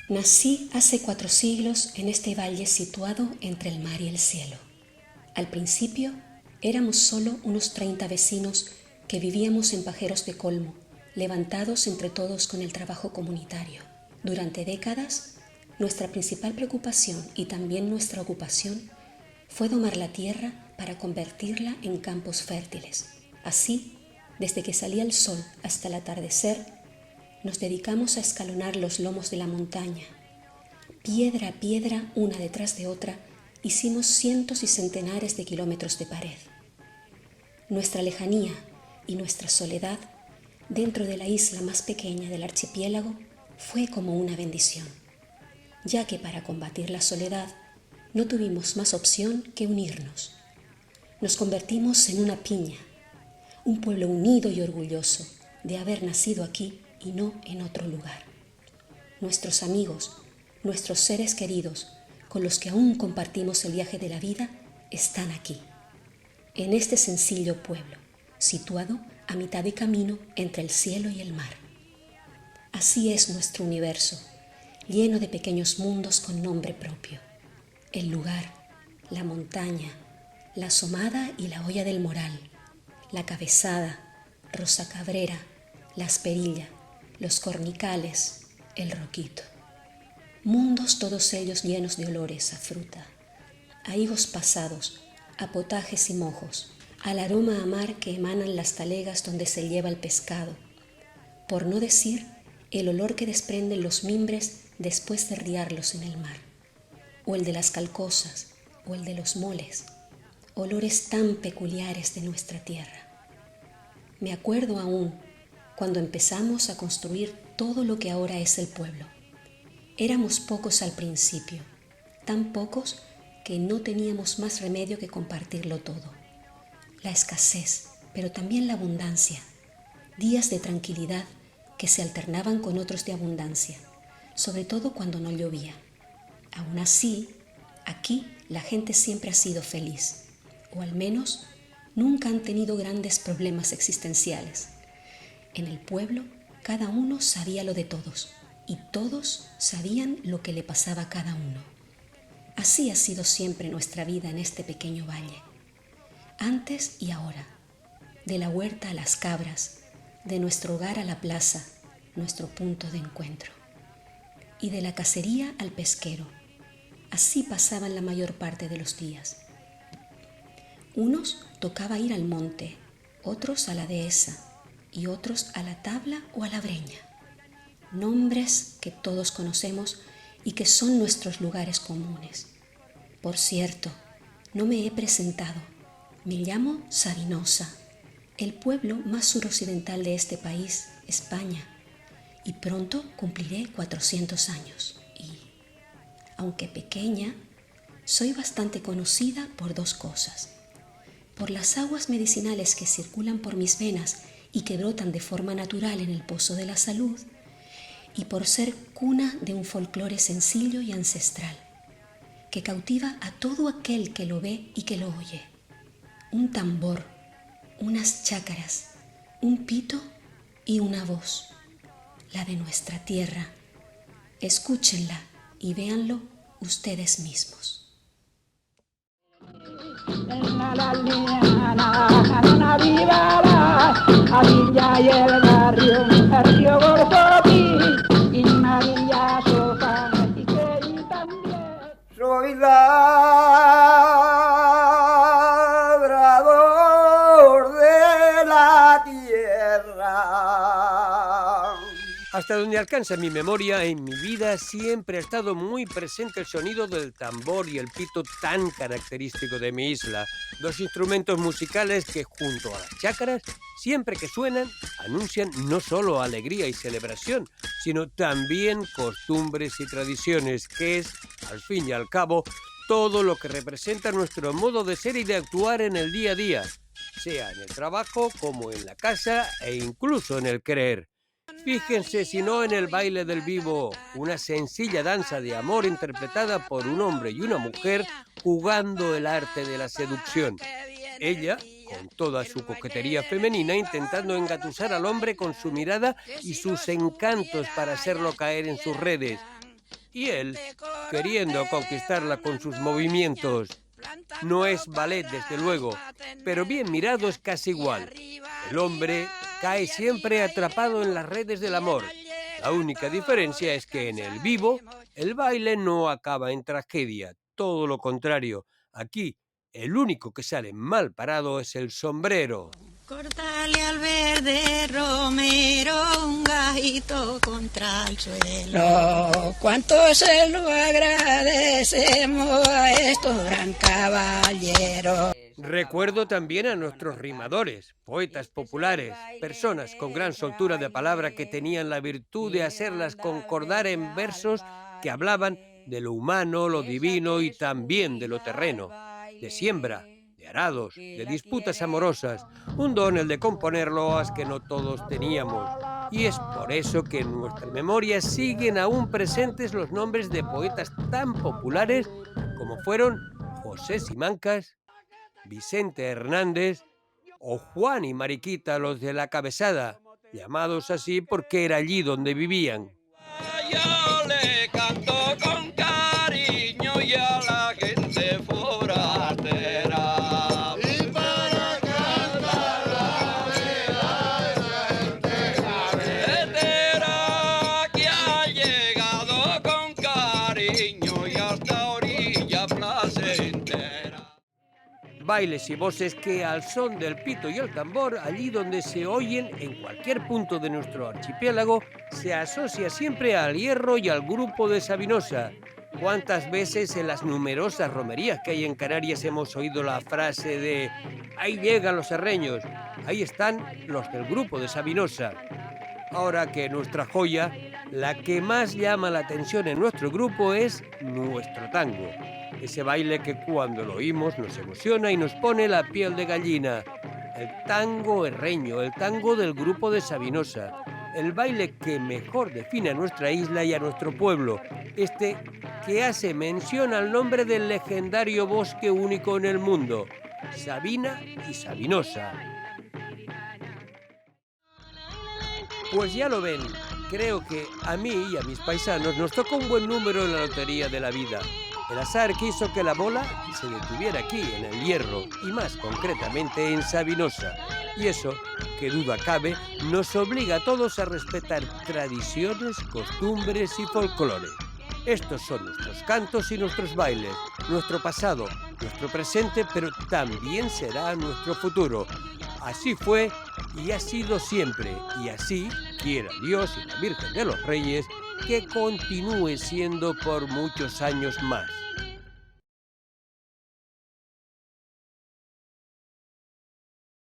Nací hace 4 siglos en este valle situado entre el mar y el cielo. Al principio éramos solo unos 30 vecinos que vivíamos en pajeros de colmo, levantados entre todos con el trabajo comunitario. Durante décadas, nuestra principal preocupación y también nuestra ocupación fue domar la tierra para convertirla en campos fértiles. Así, desde que salía el sol hasta el atardecer, nos dedicamos a escalonar los lomos de la montaña. Piedra a piedra, una detrás de otra, hicimos cientos y centenares de kilómetros de pared. Nuestra lejanía y nuestra soledad, dentro de la isla más pequeña del archipiélago, fue como una bendición, ya que para combatir la soledad no tuvimos más opción que unirnos. Nos convertimos en una piña, un pueblo unido y orgulloso de haber nacido aquí y no en otro lugar. Nuestros amigos, nuestros seres queridos, con los que aún compartimos el viaje de la vida, están aquí, en este sencillo pueblo, situado a mitad de camino entre el cielo y el mar. Así es nuestro universo, lleno de pequeños mundos con nombre propio. El lugar, la montaña, la asomada y la olla del moral, la cabezada, Rosa Cabrera, la Asperilla, los cornicales, el roquito. Mundos todos ellos llenos de olores a fruta, a higos pasados, a potajes y mojos, al aroma a mar que emanan las talegas donde se lleva el pescado, por no decir el olor que desprenden los mimbres después de riarlos en el mar, o el de las calcosas, o el de los moles, olores tan peculiares de nuestra tierra. Me acuerdo aún cuando empezamos a construir todo lo que ahora es el pueblo. Éramos pocos al principio, tan pocos que no teníamos más remedio que compartirlo todo. La escasez, pero también la abundancia, días de tranquilidad que se alternaban con otros de abundancia, sobre todo cuando no llovía. Aún así, aquí la gente siempre ha sido feliz, o al menos nunca han tenido grandes problemas existenciales. En el pueblo, cada uno sabía lo de todos, y todos sabían lo que le pasaba a cada uno. Así ha sido siempre nuestra vida en este pequeño valle, antes y ahora, de la huerta a las cabras, de nuestro hogar a la plaza, nuestro punto de encuentro, y de la cacería al pesquero. Así pasaban la mayor parte de los días. Unos tocaba ir al monte, otros a la dehesa, y otros a la tabla o a la breña. Nombres que todos conocemos y que son nuestros lugares comunes. Por cierto, no me he presentado. Me llamo Sabinosa, el pueblo más suroccidental de este país, España, y pronto cumpliré 400 años. Y, aunque pequeña, soy bastante conocida por 2 cosas. Por las aguas medicinales que circulan por mis venas y que brotan de forma natural en el pozo de la salud, y por ser cuna de un folclore sencillo y ancestral, que cautiva a todo aquel que lo ve y que lo oye. Un tambor, unas chácaras, un pito y una voz, la de nuestra tierra. Escúchenla y véanlo ustedes mismos. Soy labrador de la tierra. Hasta donde alcanza mi memoria, en mi vida siempre ha estado muy presente el sonido del tambor y el pito tan característico de mi isla. 2 instrumentos musicales que, junto a las chácaras, siempre que suenan, anuncian no solo alegría y celebración, sino también costumbres y tradiciones, que es, al fin y al cabo, todo lo que representa nuestro modo de ser y de actuar en el día a día, sea en el trabajo como en la casa e incluso en el creer. Fíjense si no en el baile del vivo, una sencilla danza de amor interpretada por un hombre y una mujer jugando el arte de la seducción. Ella, con toda su coquetería femenina, intentando engatusar al hombre con su mirada y sus encantos para hacerlo caer en sus redes. Y él, queriendo conquistarla con sus movimientos. No es ballet, desde luego, pero bien mirado es casi igual. El hombre cae siempre atrapado en las redes del amor. La única diferencia es que en el vivo, el baile no acaba en tragedia. Todo lo contrario. Aquí, el único que sale mal parado es el sombrero. Cortale al verde romero un gajito contra el suelo. Cuánto se lo agradecemos a estos gran caballeros. Recuerdo también a nuestros rimadores, poetas populares, personas con gran soltura de palabra que tenían la virtud de hacerlas concordar en versos que hablaban de lo humano, lo divino y también de lo terreno, de siembra, de arados, de disputas amorosas, un don el de componer loas que no todos teníamos. Y es por eso que en nuestra memoria siguen aún presentes los nombres de poetas tan populares como fueron José Simancas, Vicente Hernández o Juan y Mariquita, los de la Cabezada, llamados así porque era allí donde vivían. Yo le canto con cariño y a la gente forastera. Y para cantar la vida de gente carretera que ha llegado con cariño y hasta orilla placentera. Bailes y voces que al son del pito y el tambor, allí donde se oyen en cualquier punto de nuestro archipiélago, se asocia siempre al Hierro y al grupo de Sabinosa. ¿Cuántas veces en las numerosas romerías que hay en Canarias hemos oído la frase de «ahí llegan los serreños», ahí están los del grupo de Sabinosa? Ahora que nuestra joya, la que más llama la atención en nuestro grupo es nuestro tango. Ese baile que cuando lo oímos nos emociona y nos pone la piel de gallina. El tango herreño, el tango del grupo de Sabinosa. El baile que mejor define a nuestra isla y a nuestro pueblo. Este que hace mención al nombre del legendario bosque único en el mundo. Sabina y Sabinosa. Pues ya lo ven, creo que a mí y a mis paisanos nos tocó un buen número en la lotería de la vida. El azar quiso que la bola se detuviera aquí, en el Hierro, y más concretamente en Sabinosa. Y eso, que duda cabe, nos obliga a todos a respetar tradiciones, costumbres y folclore. Estos son nuestros cantos y nuestros bailes, nuestro pasado, nuestro presente, pero también será nuestro futuro. Así fue y ha sido siempre, y así quiera Dios y la Virgen de los Reyes que continúe siendo por muchos años más.